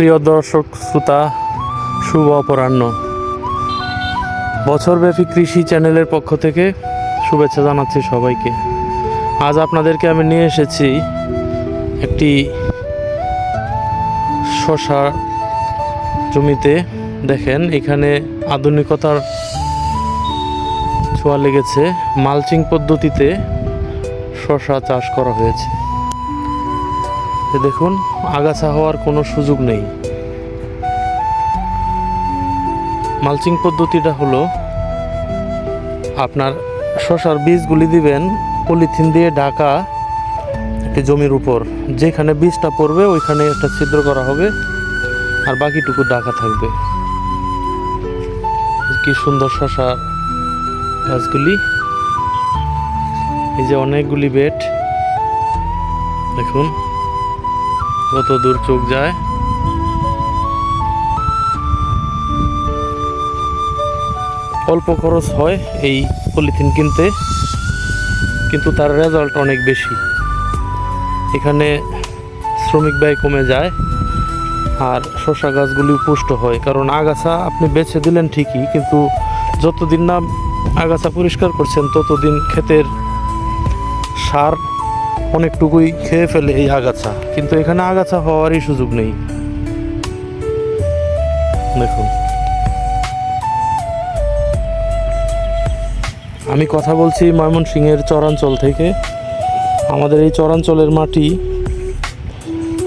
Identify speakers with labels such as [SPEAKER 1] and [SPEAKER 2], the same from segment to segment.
[SPEAKER 1] প্রিয় দর্শক শ্রোতা, শুভ অপরাহ্ন। বছরব্যাপী কৃষি চ্যানেলের পক্ষ থেকে শুভেচ্ছা জানাচ্ছি সবাইকে। আজ আপনাদেরকে আমি নিয়ে এসেছি একটি শশা জমিতে। দেখেন, এখানে আধুনিকতার ছোঁয়া লেগেছে। মালচিং পদ্ধতিতে শশা চাষ করা হয়েছে। দেখুন, আগাছা হওয়ার কোনো সুযোগ নেই। মালচিং পদ্ধতিটা হলো, আপনার শশার বীজগুলি দিবেন পলিথিন দিয়ে ঢাকা একটি জমির উপর। যেখানে বীজটা পড়বে ওইখানে একটা ছিদ্র করা হবে, আর বাকিটুকু ঢাকা থাকবে। কি সুন্দর শশা গাছগুলি! এই যে অনেকগুলি বেড, দেখুন কত দূর চোখ যায়। অল্প খরচ হয় এই পলিথিন কিনতে, কিন্তু তার রেজাল্ট অনেক বেশি। এখানে শ্রমিক ব্যয় কমে যায়, আর শশা গাছগুলি পুষ্ট হয়। কারণ আগাছা আপনি বেছে দিলেন ঠিকই, কিন্তু যতদিন না আগাছা পরিষ্কার করছেন ততদিন ক্ষেতের সার অনেকটুকুই খেয়ে ফেলে এই আগাছা। কিন্তু এখানে আগাছা হওয়ারই সুযোগ নেই। দেখুন, আমি কথা বলছি ময়মনসিংহের চরাঞ্চল থেকে। আমাদের এই চরাঞ্চলের মাটি,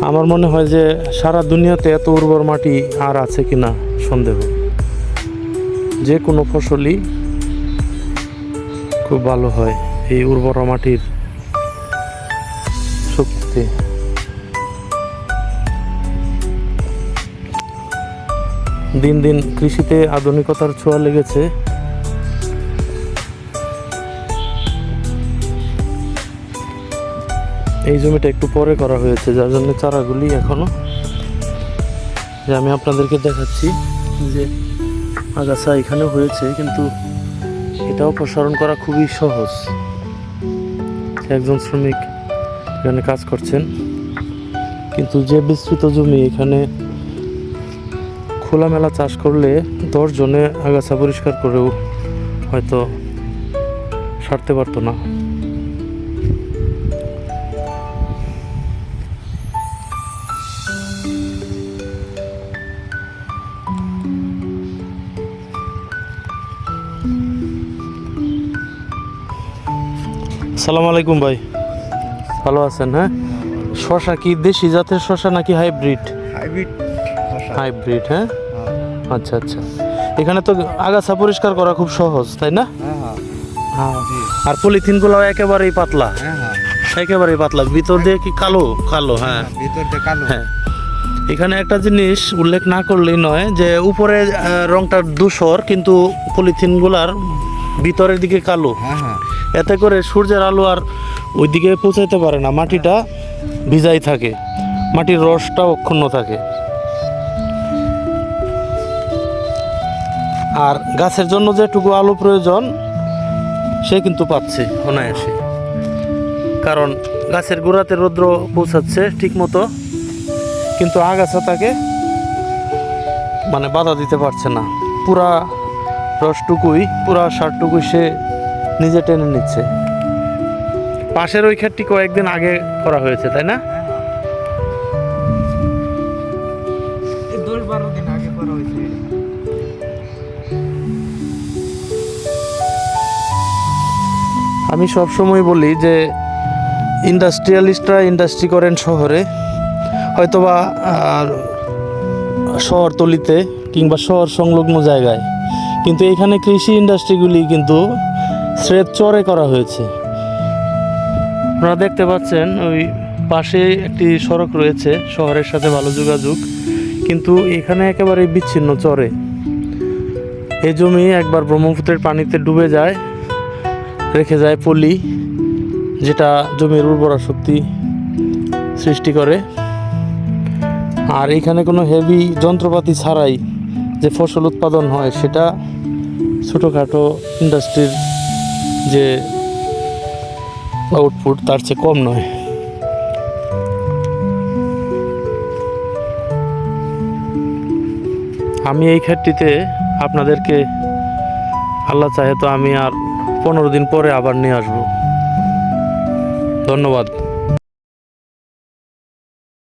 [SPEAKER 1] আমার মনে হয় যে সারা দুনিয়াতে এত উর্বর মাটি আর আছে কিনা সন্দেহ। যে কোনো ফসলই খুব ভালো হয় এই উর্বর মাটির শক্তিতে। দিন দিন কৃষিতে আধুনিকতার ছোঁয়া লেগেছে। এই জমিটা একটু পরে করা হয়েছে, যার জন্য চারাগুলি এখনো, যে আমি আপনাদেরকে দেখাচ্ছি যে আগাছা এখানে হয়েছে, কিন্তু এটাও প্রসারণ করা খুবই সহজ। একজন শ্রমিক এখানে কাজ করছেন, কিন্তু যে বিস্তৃত জমি, এখানে খোলামেলা চাষ করলে 10 জনে আগাছা পরিষ্কার করেও হয়তো সারতে পারতো না। আসসালামু আলাইকুম ভাই, ভালো আছেন? হ্যাঁ, শশা কি দেশি জাতের শশা নাকি হাইব্রিড? হাইব্রিড, হ্যাঁ। আচ্ছা আচ্ছা, এখানে তো আগাছা পরিষ্কার করা খুব সহজ, তাই না? হ্যাঁ। আর পলিথিনগুলো একেবারেই পাতলা, একেবারেই পাতলা। ভিতর দিয়ে কি কালো কালো? হ্যাঁ, ভিতর দিয়ে কালো। হ্যাঁ, এখানে একটা জিনিস উল্লেখ না করলেই নয়, যে উপরে রংটা ধূসর, কিন্তু পলিথিনগুলার ভিতরের দিকে কালো। এতে করে সূর্যের আলো আর ওইদিকে পৌঁছাইতে পারে না, মাটিটা ভিজাই থাকে, মাটির রসটা অক্ষুণ্ণ থাকে। আর গাছের জন্য যেটুকু আলো প্রয়োজন সে কিন্তু পাচ্ছে অনায়াসে, কারণ গাছের গোড়াতে রৌদ্র পৌঁছাচ্ছে ঠিক মতো, কিন্তু আগাছা তাকে বাধা দিতে পারছে না। পুরা রসটুকুই, পুরা সারটুকুই সে নিজে টেনে নিচ্ছে। পাশের ওই ক্ষেতটি কয়েকদিন আগে করা হয়েছে, তাই না?
[SPEAKER 2] 10-12 দিন আগে করা হয়েছে।
[SPEAKER 1] আমি সবসময় বলি যে ইন্ডাস্ট্রিয়ালিস্টরা ইন্ডাস্ট্রি করেন শহরে, হয়তোবা শহরতলিতে কিংবা শহর সংলগ্ন জায়গায়, কিন্তু এখানে কৃষি ইন্ডাস্ট্রিগুলি কিন্তু স্রেফ চরে করা হয়েছে। আপনারা দেখতে পাচ্ছেন ওই পাশে একটি সড়ক রয়েছে, শহরের সাথে ভালো যোগাযোগ, কিন্তু এখানে একেবারে বিচ্ছিন্ন চরে। এই জমি একবার ব্রহ্মপুত্রের পানিতে ডুবে যায়, রেখে যায় পলি, যেটা জমির উর্বরা শক্তি সৃষ্টি করে। আর এখানে কোনো হেভি যন্ত্রপাতি ছাড়াই যে ফসল উৎপাদন হয়, সেটা ছোটোখাটো ইন্ডাস্ট্রির যে আউটপুট তার চেয়ে কম নয়। আমি এই ক্ষেতটিতে আপনাদেরকে আল্লাহ চাহে তো আমি আর 15 দিন পরে আবার নিয়ে আসব। ধন্যবাদ।